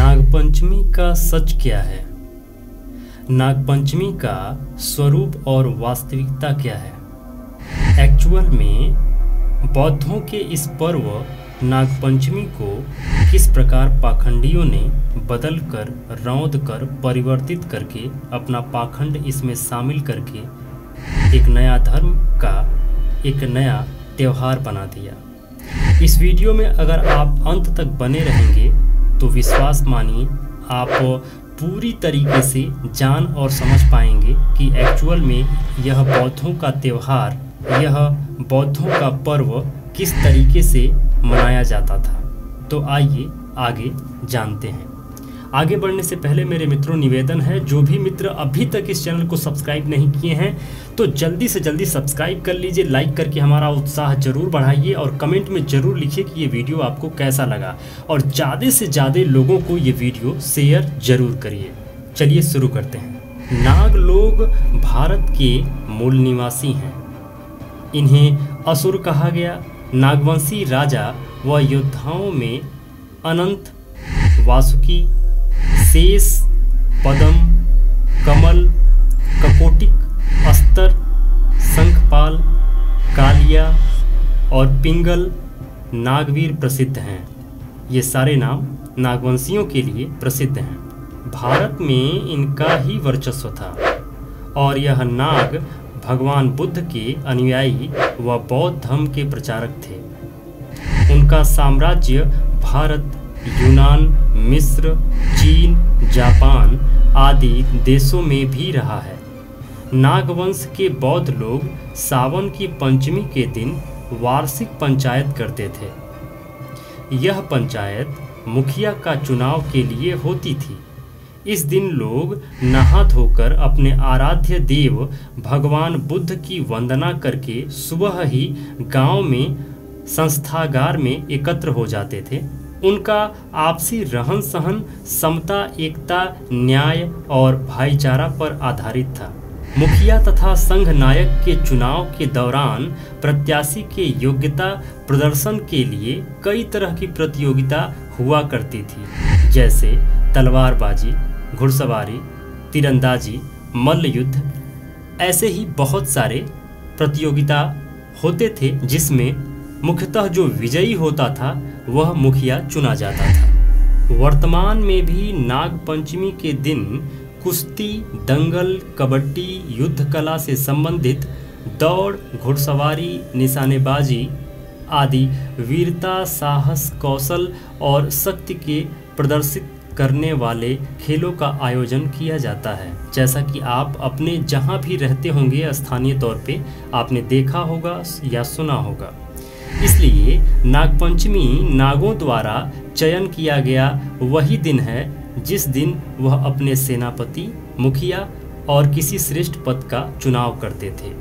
नागपंचमी का सच क्या है? नागपंचमी का स्वरूप और वास्तविकता क्या है? एक्चुअल में बौद्धों के इस पर्व नागपंचमी को किस प्रकार पाखंडियों ने बदल कर, रौंद कर, परिवर्तित करके अपना पाखंड इसमें शामिल करके एक नया धर्म का एक नया त्यौहार बना दिया। इस वीडियो में अगर आप अंत तक बने रहेंगे तो विश्वास मानिए आप पूरी तरीके से जान और समझ पाएंगे कि एक्चुअल में यह बौद्धों का त्यौहार, यह बौद्धों का पर्व किस तरीके से मनाया जाता था। तो आइए आगे जानते हैं। आगे बढ़ने से पहले मेरे मित्रों निवेदन है, जो भी मित्र अभी तक इस चैनल को सब्सक्राइब नहीं किए हैं तो जल्दी से जल्दी सब्सक्राइब कर लीजिए, लाइक करके हमारा उत्साह जरूर बढ़ाइए और कमेंट में जरूर लिखिए कि ये वीडियो आपको कैसा लगा और ज़्यादा से ज़्यादा लोगों को ये वीडियो शेयर जरूर करिए। चलिए शुरू करते हैं। नाग लोग भारत के मूल निवासी हैं। इन्हें असुर कहा गया। नागवंशी राजा व योद्धाओं में अनंत, वासुकी, शेष, पद्म, कमल, ककोटिक, अस्तर, शंखपाल, कालिया और पिंगल नागवीर प्रसिद्ध हैं। ये सारे नाम नागवंशियों के लिए प्रसिद्ध हैं। भारत में इनका ही वर्चस्व था और यह नाग भगवान बुद्ध के अनुयायी व बौद्ध धर्म के प्रचारक थे। उनका साम्राज्य भारत, यूनान, मिस्र, चीन, जापान आदि देशों में भी रहा है। नागवंश के बौद्ध लोग सावन की पंचमी के दिन वार्षिक पंचायत करते थे। यह पंचायत मुखिया का चुनाव के लिए होती थी। इस दिन लोग नहा धोकर अपने आराध्य देव भगवान बुद्ध की वंदना करके सुबह ही गांव में संस्थागार में एकत्र हो जाते थे। उनका आपसी रहन सहन समता, एकता, न्याय और भाईचारा पर आधारित था। मुखिया तथा संघ नायक के चुनाव के दौरान प्रत्याशी के योग्यता प्रदर्शन के लिए कई तरह की प्रतियोगिता हुआ करती थी, जैसे तलवारबाजी, घुड़सवारी, तीरंदाजी, मल्ल युद्ध। ऐसे ही बहुत सारे प्रतियोगिता होते थे जिसमें मुख्यतः जो विजयी होता था वह मुखिया चुना जाता था। वर्तमान में भी नाग पंचमी के दिन कुश्ती, दंगल, कबड्डी, युद्ध कला से संबंधित दौड़, घुड़सवारी, निशानेबाजी आदि वीरता, साहस, कौशल और शक्ति के प्रदर्शित करने वाले खेलों का आयोजन किया जाता है। जैसा कि आप अपने जहां भी रहते होंगे स्थानीय तौर पे आपने देखा होगा या सुना होगा। इसलिए नागपंचमी नागों द्वारा चयन किया गया वही दिन है जिस दिन वह अपने सेनापति, मुखिया और किसी श्रेष्ठ पद का चुनाव करते थे।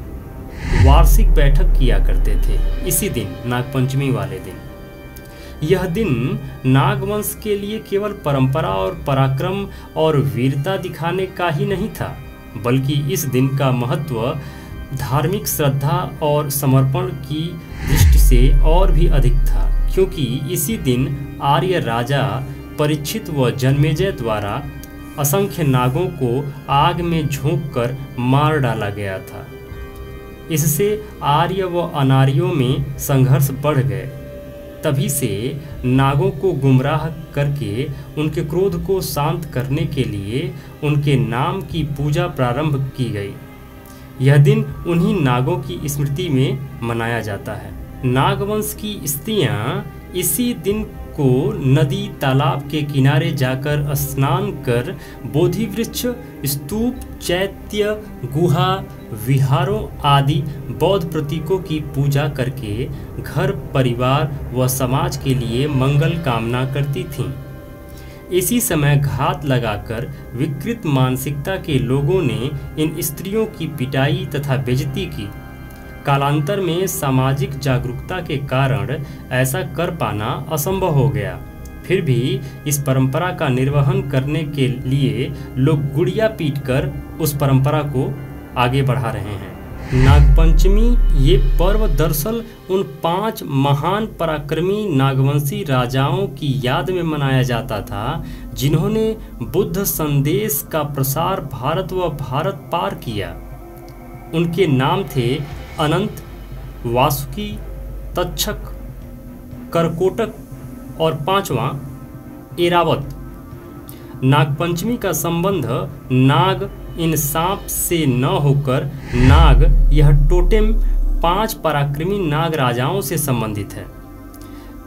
वार्षिक बैठक किया करते थे इसी दिन, नागपंचमी वाले दिन। यह दिन नागवंश के लिए केवल परंपरा और पराक्रम और वीरता दिखाने का ही नहीं था, बल्कि इस दिन का महत्व धार्मिक श्रद्धा और समर्पण की दृष्टि से और भी अधिक था, क्योंकि इसी दिन आर्य राजा परीक्षित व जन्मेजय द्वारा असंख्य नागों को आग में झोंककर मार डाला गया था। इससे आर्य व अनार्यों में संघर्ष बढ़ गए। तभी से नागों को गुमराह करके उनके क्रोध को शांत करने के लिए उनके नाम की पूजा प्रारंभ की गई। यह दिन उन्हीं नागों की स्मृति में मनाया जाता है। नागवंश की स्त्रियां इसी दिन को नदी, तालाब के किनारे जाकर स्नान कर बोधि वृक्ष, स्तूप, चैत्य, गुहा, विहारों आदि बौद्ध प्रतीकों की पूजा करके घर, परिवार व समाज के लिए मंगल कामना करती थीं। इसी समय घात लगाकर विकृत मानसिकता के लोगों ने इन स्त्रियों की पिटाई तथा बेइज्जती की। कालांतर में सामाजिक जागरूकता के कारण ऐसा कर पाना असंभव हो गया। फिर भी इस परंपरा का निर्वहन करने के लिए लोग गुड़िया पीटकर उस परंपरा को आगे बढ़ा रहे हैं। नागपंचमी ये पर्व दरअसल उन 5 महान पराक्रमी नागवंशी राजाओं की याद में मनाया जाता था जिन्होंने बुद्ध संदेश का प्रसार भारत व भारत पार किया। उनके नाम थे अनंत, वासुकी, तक्षक, करकोटक और 5वां एरावत। नागपंचमी का संबंध नाग इन सांप से न होकर नाग यह टोटेम 5 पराक्रमी नाग राजाओं से संबंधित है।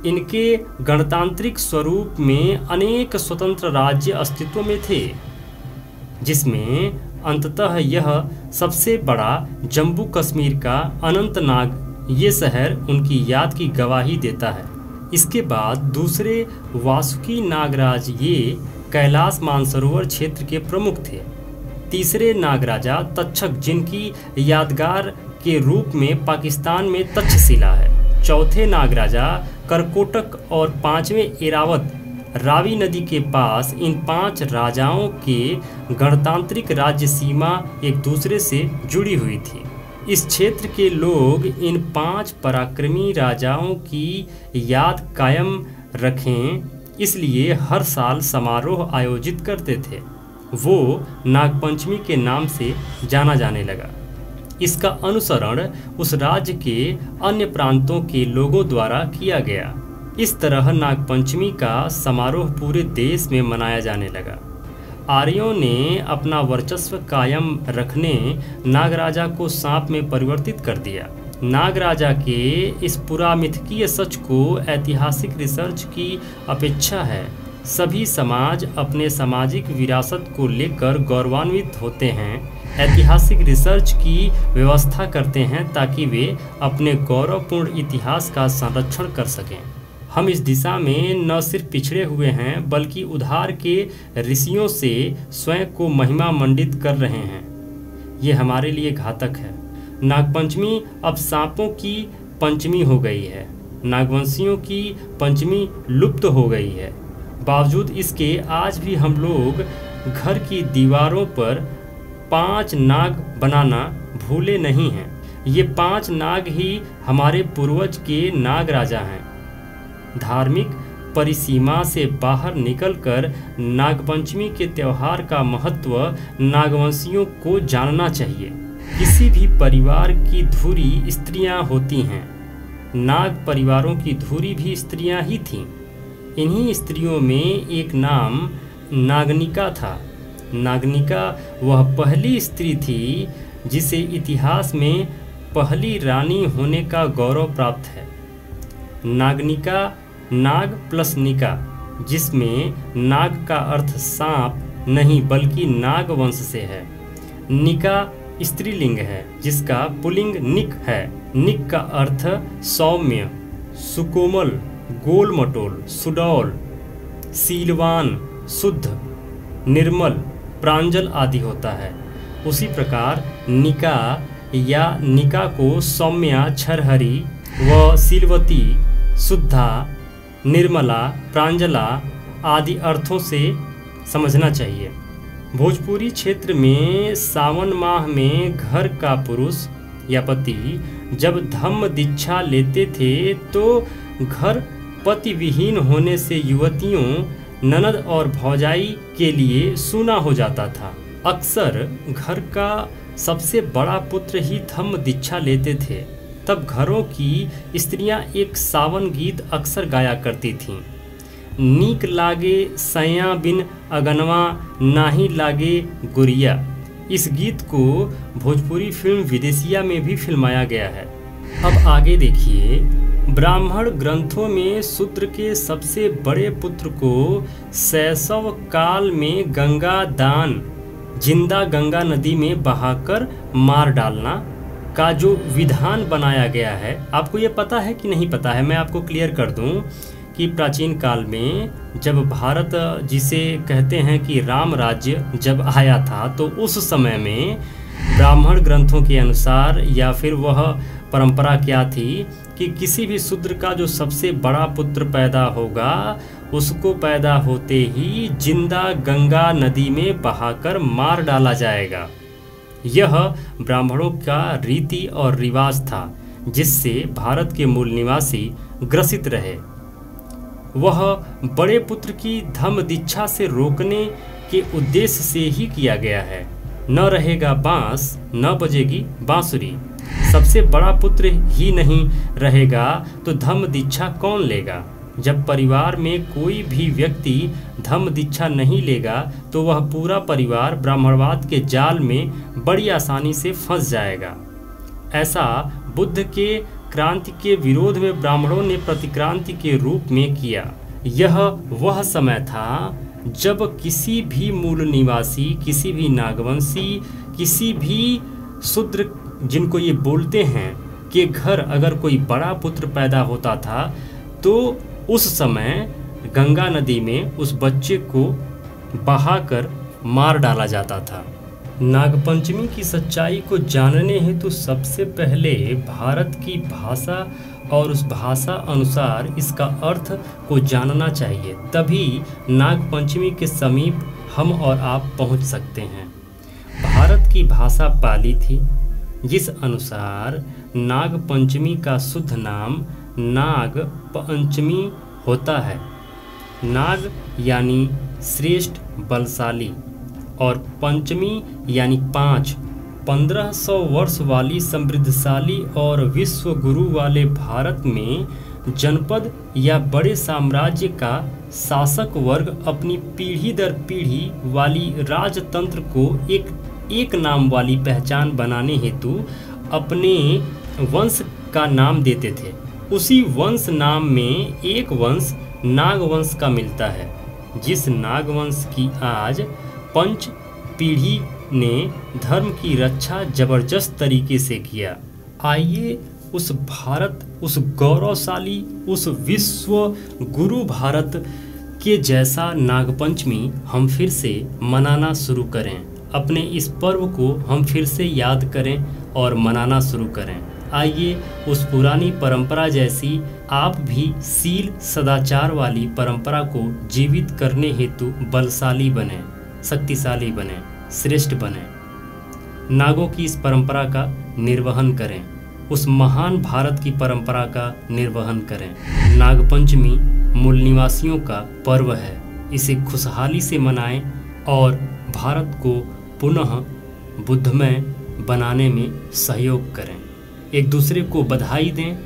इनके गणतांत्रिक स्वरूप में अनेक स्वतंत्र राज्य अस्तित्व में थे, जिसमें अंततः यह सबसे बड़ा जम्मू कश्मीर का अनंतनाग ये शहर उनकी याद की गवाही देता है। इसके बाद दूसरे वासुकी नागराज ये कैलाश मानसरोवर क्षेत्र के प्रमुख थे। तीसरे नागराजा तक्षक जिनकी यादगार के रूप में पाकिस्तान में तक्षशिला है। चौथे नागराजा करकोटक और 5वें एरावत रावी नदी के पास। इन 5 राजाओं के गणतांत्रिक राज्य सीमा एक दूसरे से जुड़ी हुई थी। इस क्षेत्र के लोग इन 5 पराक्रमी राजाओं की याद कायम रखें इसलिए हर साल समारोह आयोजित करते थे। वो नागपंचमी के नाम से जाना जाने लगा। इसका अनुसरण उस राज्य के अन्य प्रांतों के लोगों द्वारा किया गया। इस तरह नागपंचमी का समारोह पूरे देश में मनाया जाने लगा। आर्यों ने अपना वर्चस्व कायम रखने नागराजा को सांप में परिवर्तित कर दिया। नागराजा के इस पुरामिथकीय सच को ऐतिहासिक रिसर्च की अपेक्षा है। सभी समाज अपने सामाजिक विरासत को लेकर गौरवान्वित होते हैं, ऐतिहासिक रिसर्च की व्यवस्था करते हैं ताकि वे अपने गौरवपूर्ण इतिहास का संरक्षण कर सकें। हम इस दिशा में न सिर्फ पिछड़े हुए हैं बल्कि उधार के ऋषियों से स्वयं को महिमा मंडित कर रहे हैं। ये हमारे लिए घातक है। नागपंचमी अब सांपों की पंचमी हो गई है। नागवंशियों की पंचमी लुप्त हो गई है। बावजूद इसके आज भी हम लोग घर की दीवारों पर 5 नाग बनाना भूले नहीं हैं। ये 5 नाग ही हमारे पूर्वज के नाग राजा हैं। धार्मिक परिसीमा से बाहर निकलकर नागपंचमी के त्यौहार का महत्व नागवंशियों को जानना चाहिए। किसी भी परिवार की धुरी स्त्रियां होती हैं। नाग परिवारों की धुरी भी स्त्रियां ही थीं। इन्हीं स्त्रियों में एक नाम नागनिका था। नागनिका वह पहली स्त्री थी जिसे इतिहास में पहली रानी होने का गौरव प्राप्त है। नागनिका नाग प्लस निका, जिसमें नाग का अर्थ सांप नहीं बल्कि नाग वंश से है। निका स्त्रीलिंग है जिसका पुल्लिंग निक है। निक का अर्थ सौम्य, सुकोमल, गोल मटोल, सुडौल, सीलवान, शुद्ध, निर्मल, प्रांजल आदि होता है। उसी प्रकार निका या निका को सौम्या, छरहरी व सीलवती, शुद्धा, निर्मला, प्रांजला आदि अर्थों से समझना चाहिए। भोजपुरी क्षेत्र में सावन माह में घर का पुरुष या पति जब धम्म दीक्षा लेते थे तो घर पति विहीन होने से युवतियों, ननद और भौजाई के लिए सूना हो जाता था। अक्सर घर का सबसे बड़ा पुत्र ही धम्म दीक्षा लेते थे। तब घरों की स्त्रियां एक सावन गीत अक्सर गाया करती थीं। नीक लागे सैया बिन अगनवा, नाही लागे गुरिया। इस गीत को भोजपुरी फिल्म विदेशिया में भी फिल्माया गया है। अब आगे देखिए। ब्राह्मण ग्रंथों में शूद्र के सबसे बड़े पुत्र को शैशव काल में गंगा दान, जिंदा गंगा नदी में बहाकर मार डालना का जो विधान बनाया गया है, आपको ये पता है कि नहीं पता है? मैं आपको क्लियर कर दूं कि प्राचीन काल में जब भारत, जिसे कहते हैं कि राम राज्य जब आया था, तो उस समय में ब्राह्मण ग्रंथों के अनुसार या फिर वह परंपरा क्या थी कि किसी भी शूद्र का जो सबसे बड़ा पुत्र पैदा होगा उसको पैदा होते ही जिंदा गंगा नदी में बहाकर मार डाला जाएगा। यह ब्राह्मणों का रीति और रिवाज था जिससे भारत के मूल निवासी ग्रसित रहे। वह बड़े पुत्र की धम्म दीक्षा से रोकने के उद्देश्य से ही किया गया है। न रहेगा बांस न बजेगी बांसुरी। सबसे बड़ा पुत्र ही नहीं रहेगा तो धम्म दीक्षा कौन लेगा। जब परिवार में कोई भी व्यक्ति धम्म दीक्षा नहीं लेगा तो वह पूरा परिवार ब्राह्मणवाद के जाल में बड़ी आसानी से फंस जाएगा। ऐसा बुद्ध के क्रांति के विरोध में ब्राह्मणों ने प्रतिक्रांति के रूप में किया। यह वह समय था जब किसी भी मूल निवासी, किसी भी नागवंशी, किसी भी शूद्र जिनको ये बोलते हैं कि घर अगर कोई बड़ा पुत्र पैदा होता था तो उस समय गंगा नदी में उस बच्चे को बहाकर मार डाला जाता था। नागपंचमी की सच्चाई को जानने हेतु सबसे पहले भारत की भाषा और उस भाषा अनुसार इसका अर्थ को जानना चाहिए, तभी नागपंचमी के समीप हम और आप पहुंच सकते हैं। भारत की भाषा पाली थी, जिस अनुसार नागपंचमी का शुद्ध नाम नाग पंचमी होता है। नाग यानी श्रेष्ठ बलशाली और पंचमी यानी 5। 1500 वर्ष वाली समृद्धशाली और विश्व गुरु वाले भारत में जनपद या बड़े साम्राज्य का शासक वर्ग अपनी पीढ़ी दर पीढ़ी वाली राजतंत्र को एक नाम वाली पहचान बनाने हेतु अपने वंश का नाम देते थे। उसी वंश नाम में एक वंश नागवंश का मिलता है, जिस नागवंश की आज 5 पीढ़ी ने धर्म की रक्षा जबरदस्त तरीके से किया। आइए उस भारत, उस गौरवशाली, उस विश्व गुरु भारत के जैसा नागपंचमी हम फिर से मनाना शुरू करें। अपने इस पर्व को हम फिर से याद करें और मनाना शुरू करें। आइए उस पुरानी परंपरा जैसी आप भी शील सदाचार वाली परंपरा को जीवित करने हेतु बलशाली बने, शक्तिशाली बने, श्रेष्ठ बने। नागों की इस परंपरा का निर्वहन करें, उस महान भारत की परंपरा का निर्वहन करें। नागपंचमी मूल निवासियों का पर्व है, इसे खुशहाली से मनाएं और भारत को पुनः बुद्धमय बनाने में सहयोग करें। एक दूसरे को बधाई दें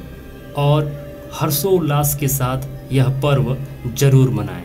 और हर्षोल्लास के साथ यह पर्व जरूर मनाएं।